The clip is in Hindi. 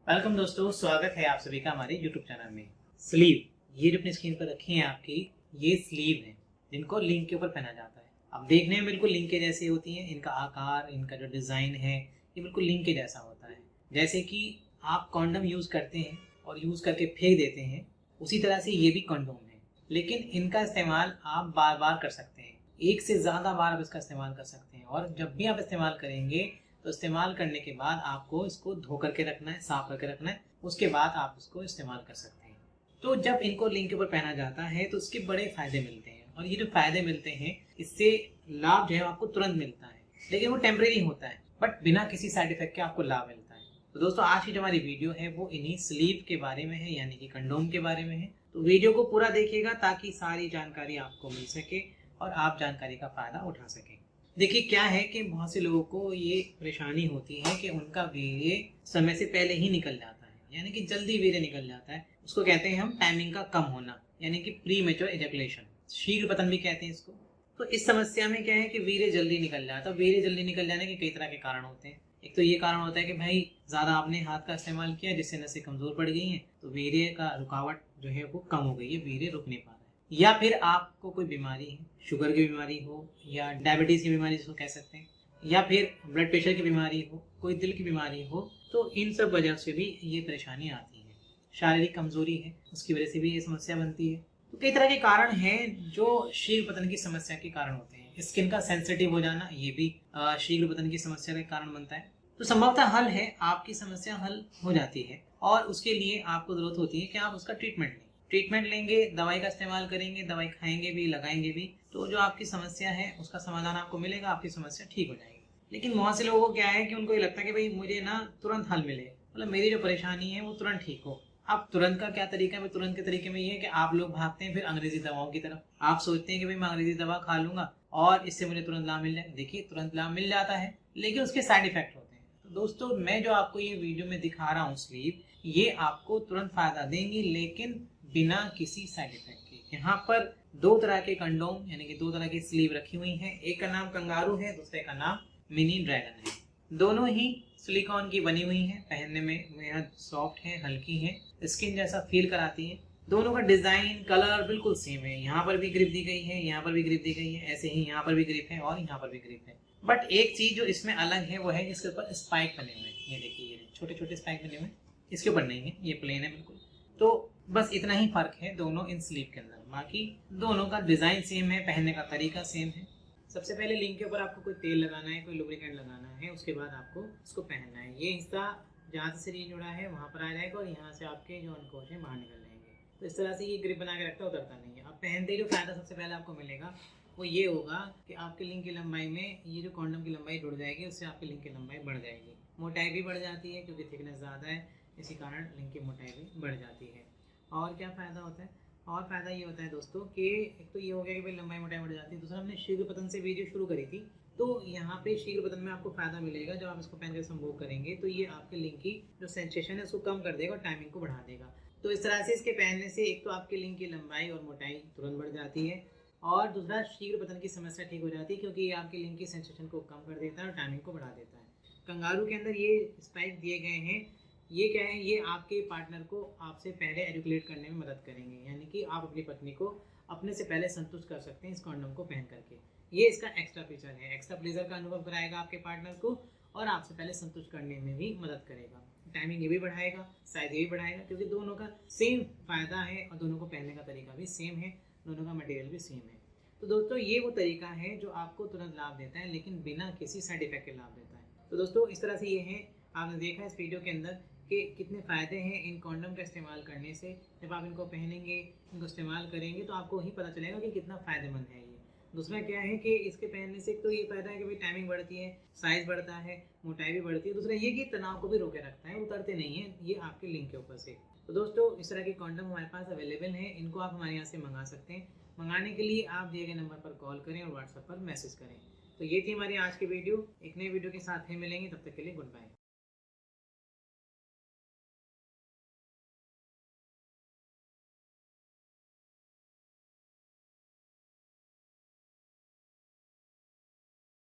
वेलकम दोस्तों, स्वागत है आप सभी का हमारे YouTube चैनल में। स्लीव ये जो अपनी स्क्रीन पर रखी है आपकी, ये स्लीव है जिनको लिंक के ऊपर पहना जाता है। अब देखने में बिल्कुल लिंक के जैसी होती हैं। इनका आकार, इनका जो डिज़ाइन है, ये बिल्कुल लिंक के जैसा होता है। जैसे कि आप कॉन्डम यूज़ करते हैं और यूज़ करके फेंक देते हैं, उसी तरह से ये भी कंडोम है। लेकिन इनका इस्तेमाल आप बार बार कर सकते हैं, एक से ज़्यादा बार आप इसका इस्तेमाल कर सकते हैं। और जब भी आप इस्तेमाल करेंगे तो इस्तेमाल करने के बाद आपको इसको धो करके रखना है, साफ करके रखना है। उसके बाद आप इसको इस्तेमाल कर सकते हैं। तो जब इनको लिंक के ऊपर पहना जाता है तो उसके बड़े फ़ायदे मिलते हैं, और ये जो फ़ायदे मिलते हैं इससे लाभ जो है आपको तुरंत मिलता है, लेकिन वो टेम्परेरी होता है, बट बिना किसी साइड इफेक्ट के आपको लाभ मिलता है। तो दोस्तों, आज की जो हमारी वीडियो है वो इन्हीं स्लीव के बारे में है, यानी कि कंडोम के बारे में है। तो वीडियो को पूरा देखिएगा ताकि सारी जानकारी आपको मिल सके और आप जानकारी का फ़ायदा उठा सकें। देखिए, क्या है कि बहुत से लोगों को ये परेशानी होती है कि उनका वीर्य समय से पहले ही निकल जाता है, यानी कि जल्दी वीर्य निकल जाता है। उसको कहते हैं हम टाइमिंग का कम होना, यानी कि प्री मेच्योर इजैकुलेशन, शीघ्र पतन भी कहते हैं इसको। तो इस समस्या में क्या है कि वीर्य जल्दी निकल जाता है। वीर्य जल्दी निकल जाने के कई तरह के कारण होते हैं। एक तो ये कारण होता है कि भाई ज़्यादा आपने हाथ का इस्तेमाल किया जिससे नसें कमज़ोर पड़ गई हैं, तो वीर्य का रुकावट जो है वो कम हो गई है, वीर्य रुक नहीं पा रहा है। या फिर आपको कोई बीमारी है, शुगर की बीमारी हो या डायबिटीज़ की बीमारी जिसको कह सकते हैं, या फिर ब्लड प्रेशर की बीमारी हो, कोई दिल की बीमारी हो, तो इन सब वजह से भी ये परेशानी आती है। शारीरिक कमजोरी है, उसकी वजह से भी ये समस्या बनती है। तो कई तरह के कारण हैं जो शीघ्र पतन की समस्या के कारण होते हैं। स्किन का सेंसिटिव हो जाना, ये भी शीघ्र पतन की समस्या का कारण बनता है। तो संभवतः हल है, आपकी समस्या हल हो जाती है और उसके लिए आपको जरूरत होती है कि आप उसका ट्रीटमेंट लें। ट्रीटमेंट लेंगे, दवाई का इस्तेमाल करेंगे, दवाई खाएंगे भी, लगाएंगे भी, तो जो आपकी समस्या है उसका समाधान आपको मिलेगा, आपकी समस्या ठीक हो जाएगी। लेकिन बहुत से लोगों को क्या है कि उनको ये लगता है कि भाई मुझे ना तुरंत हल मिले, मतलब मेरी जो परेशानी है वो तुरंत ठीक हो। अब तुरंत का क्या तरीका है? तुरंत के तरीके में ये है कि आप लोग भागते हैं फिर अंग्रेजी दवाओं की तरफ। आप सोचते हैं कि भाई मैं अंग्रेजी दवा खा लूंगा और इससे मुझे तुरंत लाभ मिल जाएगा। देखिए, तुरंत लाभ मिल जाता है, लेकिन उसके साइड इफेक्ट होते हैं। तो दोस्तों, मैं जो आपको ये वीडियो में दिखा रहा हूँ स्लीव, ये आपको तुरंत फायदा देंगी, लेकिन बिना किसी साइड इफेक्ट के। यहाँ पर दो तरह के कंडोम, यानी कि दो तरह की स्लीव रखी हुई हैं। एक का नाम कंगारू है, दूसरे का नाम मिनी ड्रैगन है। दोनों ही सिलिकॉन की बनी हुई हैं, पहनने में बेहद सॉफ्ट है, हल्की है, स्किन जैसा फील कराती है। दोनों का डिजाइन, कलर बिल्कुल सेम है। यहाँ पर भी ग्रिप दी गई है, यहाँ पर भी ग्रिप दी गई है, ऐसे ही यहाँ पर भी ग्रिप है और यहाँ पर भी ग्रिप है। बट एक चीज जो इसमें अलग है वो है इसके ऊपर स्पाइक बने हुए हैं। ये देखिए, ये छोटे छोटे स्पाइक बने हुए हैं, इसके ऊपर नहीं है, ये प्लेन है बिल्कुल। तो बस इतना ही फर्क है दोनों इन स्लीव के अंदर, बाकी दोनों का डिजाइन सेम है, पहनने का तरीका सेम है। सबसे पहले लिंक के ऊपर आपको कोई तेल लगाना है, कोई लुब्रिकेंट लगाना है, उसके बाद आपको इसको पहनना है। ये हिस्सा जहाँ से शरीर जुड़ा है वहाँ पर आ जाएगा और यहाँ से आपके जो अनकोश है बाहर निकल जाएंगे। तो इस तरह से ये ग्रिप बना के रखता है, उतरता नहीं है। अब पहनते ही जो फायदा सबसे पहले आपको मिलेगा वो ये होगा कि आपके लिंक की लंबाई में ये जो कॉन्डम की लंबाई जुड़ जाएगी, उससे आपकी लिंक की लंबाई बढ़ जाएगी। मोटाई भी बढ़ जाती है क्योंकि थिकनेस ज़्यादा है, इसी कारण लिंक की मोटाई भी बढ़ जाती है। और क्या फ़ायदा होता है? और फ़ायदा ये होता है दोस्तों कि एक तो ये हो गया कि भाई लंबाई मोटाई बढ़ जाती है। दूसरा, हमने शीघ्र पतन से वीडियो शुरू करी थी, तो यहाँ पे शीघ्र पतन में आपको फ़ायदा मिलेगा। जब आप इसको पहन कर संभोग करेंगे तो ये आपके लिंक की जो सेंसेशन है उसको कम कर देगा और टाइमिंग को बढ़ा देगा। तो इस तरह से इसके पहनने से एक तो आपके लिंक की लंबाई और मोटाई तुरंत बढ़ जाती है, और दूसरा शीघ्र पतन की समस्या ठीक हो जाती है क्योंकि ये आपके लिंक की सेंसेशन को कम कर देता है और टाइमिंग को बढ़ा देता है। कंगारू के अंदर ये स्पाइक दिए गए हैं, ये क्या है? ये आपके पार्टनर को आपसे पहले एजुकेट करने में मदद करेंगे, यानी कि आप अपनी पत्नी को अपने से पहले संतुष्ट कर सकते हैं इस कॉन्डम को पहन करके। ये इसका एक्स्ट्रा फीचर है, एक्स्ट्रा प्लेजर का अनुभव कराएगा आपके पार्टनर को और आपसे पहले संतुष्ट करने में भी मदद करेगा। टाइमिंग ये भी बढ़ाएगा, साइज ये भी बढ़ाएगा, क्योंकि दोनों का सेम फायदा है और दोनों को पहनने का तरीका भी सेम है, दोनों का मटेरियल भी सेम है। तो दोस्तों, ये वो तरीका है जो आपको तुरंत लाभ देता है, लेकिन बिना किसी साइड इफेक्ट के लाभ देता है। तो दोस्तों, इस तरह से ये है, आपने देखा इस वीडियो के अंदर कि कितने फ़ायदे हैं इन कॉन्डम का इस्तेमाल करने से। जब आप इनको पहनेंगे, इनको इस्तेमाल करेंगे, तो आपको ही पता चलेगा कि कितना फ़ायदेमंद है ये। दूसरा क्या है कि इसके पहनने से तो ये फ़ायदा है कि भाई टाइमिंग बढ़ती है, साइज़ बढ़ता है, मोटाई भी बढ़ती है। दूसरा ये कि तनाव को भी रोके रखता है, उतरते नहीं है ये आपके लिंक के ऊपर से। तो दोस्तों, इस तरह के कॉन्डम हमारे पास अवेलेबल हैं, इनको आप हमारे यहाँ से मंगा सकते हैं। मंगाने के लिए आप दिए गए नंबर पर कॉल करें और व्हाट्सएप पर मैसेज करें। तो ये थी हमारी आज की वीडियो। एक नई वीडियो के साथ ही मिलेंगे, तब तक के लिए गुड बाय।